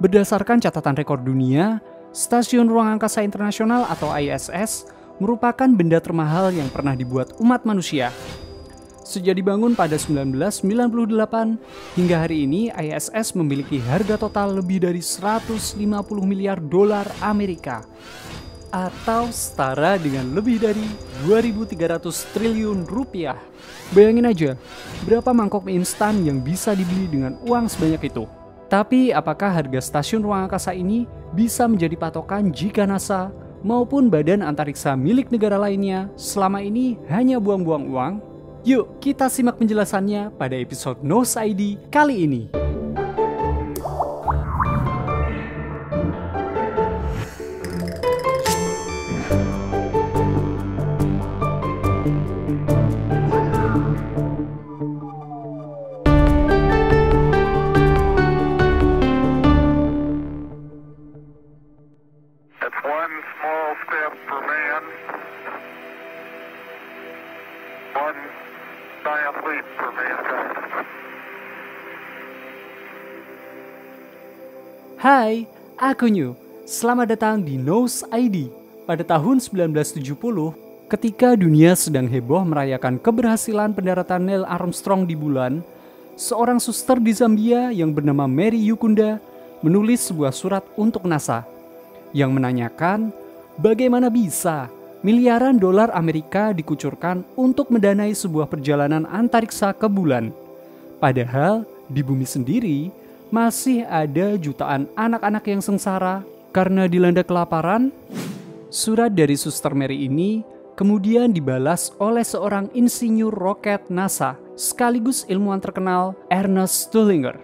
Berdasarkan catatan rekor dunia, Stasiun Ruang Angkasa Internasional atau ISS merupakan benda termahal yang pernah dibuat umat manusia. Sejak dibangun pada 1998, hingga hari ini ISS memiliki harga total lebih dari 150 miliar dolar Amerika, atau setara dengan lebih dari 2.300 triliun rupiah. Bayangin aja, berapa mangkok mie instan yang bisa dibeli dengan uang sebanyak itu. Tapi apakah harga stasiun ruang angkasa ini bisa menjadi patokan jika NASA maupun badan antariksa milik negara lainnya selama ini hanya buang-buang uang? Yuk kita simak penjelasannya pada episode Nose ID kali ini. Hai, aku New. Selamat datang di Nose ID. Pada tahun 1970, ketika dunia sedang heboh merayakan keberhasilan pendaratan Neil Armstrong di bulan, seorang suster di Zambia yang bernama Mary Yukunda menulis sebuah surat untuk NASA yang menanyakan bagaimana bisa miliaran dolar Amerika dikucurkan untuk mendanai sebuah perjalanan antariksa ke bulan. Padahal di bumi sendiri masih ada jutaan anak-anak yang sengsara karena dilanda kelaparan. Surat dari Suster Mary ini kemudian dibalas oleh seorang insinyur roket NASA sekaligus ilmuwan terkenal, Ernest Stullinger.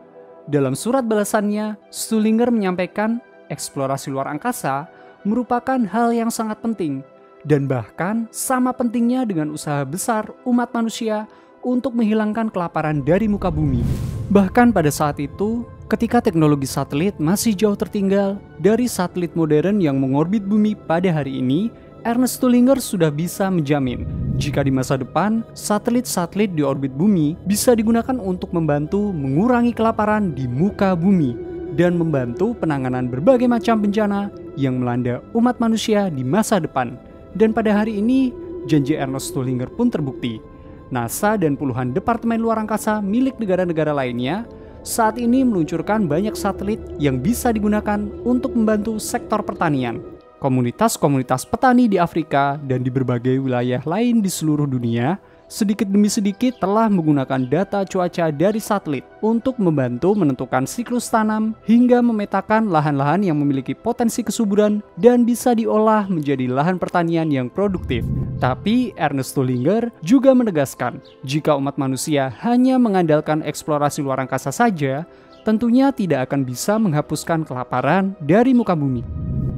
Dalam surat balasannya, Stullinger menyampaikan eksplorasi luar angkasa merupakan hal yang sangat penting dan bahkan sama pentingnya dengan usaha besar umat manusia untuk menghilangkan kelaparan dari muka bumi. Bahkan pada saat itu, ketika teknologi satelit masih jauh tertinggal dari satelit modern yang mengorbit bumi pada hari ini, Ernest Stullinger sudah bisa menjamin jika di masa depan satelit-satelit di orbit bumi bisa digunakan untuk membantu mengurangi kelaparan di muka bumi dan membantu penanganan berbagai macam bencana yang melanda umat manusia di masa depan. Dan pada hari ini, janji Ernest Stullinger pun terbukti. NASA dan puluhan departemen luar angkasa milik negara-negara lainnya saat ini meluncurkan banyak satelit yang bisa digunakan untuk membantu sektor pertanian. Komunitas-komunitas petani di Afrika dan di berbagai wilayah lain di seluruh dunia sedikit demi sedikit telah menggunakan data cuaca dari satelit untuk membantu menentukan siklus tanam hingga memetakan lahan-lahan yang memiliki potensi kesuburan dan bisa diolah menjadi lahan pertanian yang produktif. Tapi Ernest Stullinger juga menegaskan, jika umat manusia hanya mengandalkan eksplorasi luar angkasa saja, tentunya tidak akan bisa menghapuskan kelaparan dari muka bumi.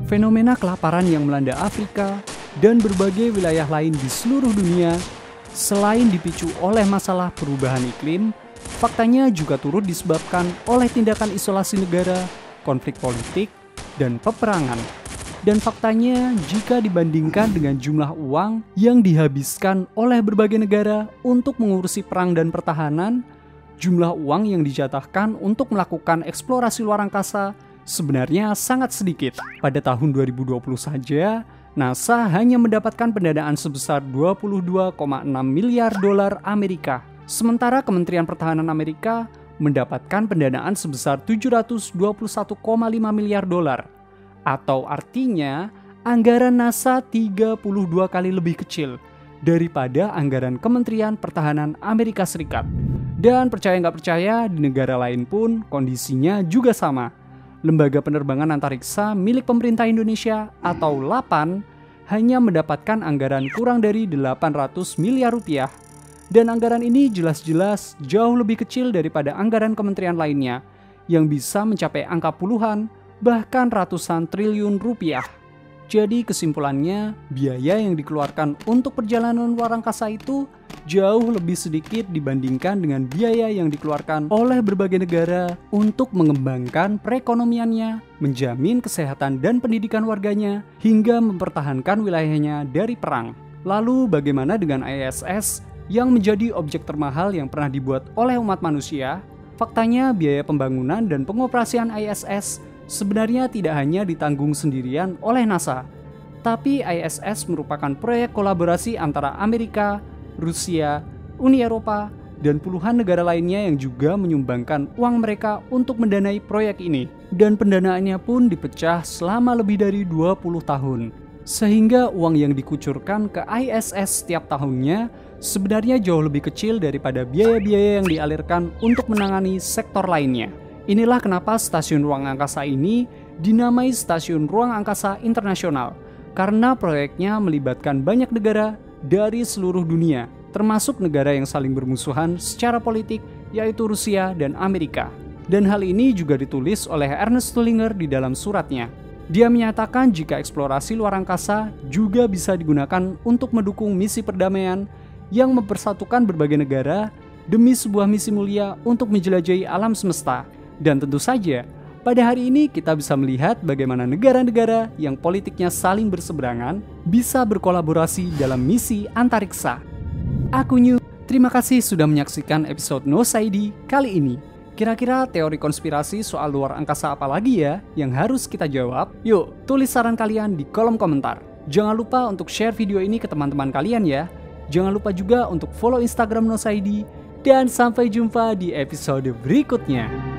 Fenomena kelaparan yang melanda Afrika dan berbagai wilayah lain di seluruh dunia selain dipicu oleh masalah perubahan iklim, faktanya juga turut disebabkan oleh tindakan isolasi negara, konflik politik, dan peperangan. Dan faktanya, jika dibandingkan dengan jumlah uang yang dihabiskan oleh berbagai negara untuk mengurusi perang dan pertahanan, jumlah uang yang dijatahkan untuk melakukan eksplorasi luar angkasa sebenarnya sangat sedikit. Pada tahun 2020 saja, NASA hanya mendapatkan pendanaan sebesar 22,6 miliar dolar Amerika. Sementara Kementerian Pertahanan Amerika mendapatkan pendanaan sebesar 721,5 miliar dolar. Atau artinya, anggaran NASA 32 kali lebih kecil daripada anggaran Kementerian Pertahanan Amerika Serikat. Dan percaya nggak percaya, di negara lain pun kondisinya juga sama. Lembaga Penerbangan Antariksa milik pemerintah Indonesia atau LAPAN hanya mendapatkan anggaran kurang dari 800 miliar rupiah. Dan anggaran ini jelas-jelas jauh lebih kecil daripada anggaran kementerian lainnya yang bisa mencapai angka puluhan bahkan ratusan triliun rupiah. Jadi kesimpulannya, biaya yang dikeluarkan untuk perjalanan luar angkasa itu jauh lebih sedikit dibandingkan dengan biaya yang dikeluarkan oleh berbagai negara untuk mengembangkan perekonomiannya, menjamin kesehatan dan pendidikan warganya, hingga mempertahankan wilayahnya dari perang. Lalu bagaimana dengan ISS yang menjadi objek termahal yang pernah dibuat oleh umat manusia? Faktanya biaya pembangunan dan pengoperasian ISS sebenarnya tidak hanya ditanggung sendirian oleh NASA, tapi ISS merupakan proyek kolaborasi antara Amerika, Rusia, Uni Eropa, dan puluhan negara lainnya yang juga menyumbangkan uang mereka untuk mendanai proyek ini. Dan pendanaannya pun dipecah selama lebih dari 20 tahun. Sehingga uang yang dikucurkan ke ISS setiap tahunnya sebenarnya jauh lebih kecil daripada biaya-biaya yang dialirkan untuk menangani sektor lainnya. Inilah kenapa stasiun ruang angkasa ini dinamai Stasiun Ruang Angkasa Internasional, karena proyeknya melibatkan banyak negara dari seluruh dunia, termasuk negara yang saling bermusuhan secara politik, yaitu Rusia dan Amerika. Dan hal ini juga ditulis oleh Ernest Tullinger di dalam suratnya. Dia menyatakan jika eksplorasi luar angkasa juga bisa digunakan untuk mendukung misi perdamaian yang mempersatukan berbagai negara demi sebuah misi mulia untuk menjelajahi alam semesta. Dan tentu saja, pada hari ini kita bisa melihat bagaimana negara-negara yang politiknya saling berseberangan bisa berkolaborasi dalam misi antariksa. Aku New, terima kasih sudah menyaksikan episode Nos ID kali ini. Kira-kira teori konspirasi soal luar angkasa apa lagi ya yang harus kita jawab? Yuk, tulis saran kalian di kolom komentar. Jangan lupa untuk share video ini ke teman-teman kalian ya. Jangan lupa juga untuk follow Instagram Nos ID. Dan sampai jumpa di episode berikutnya.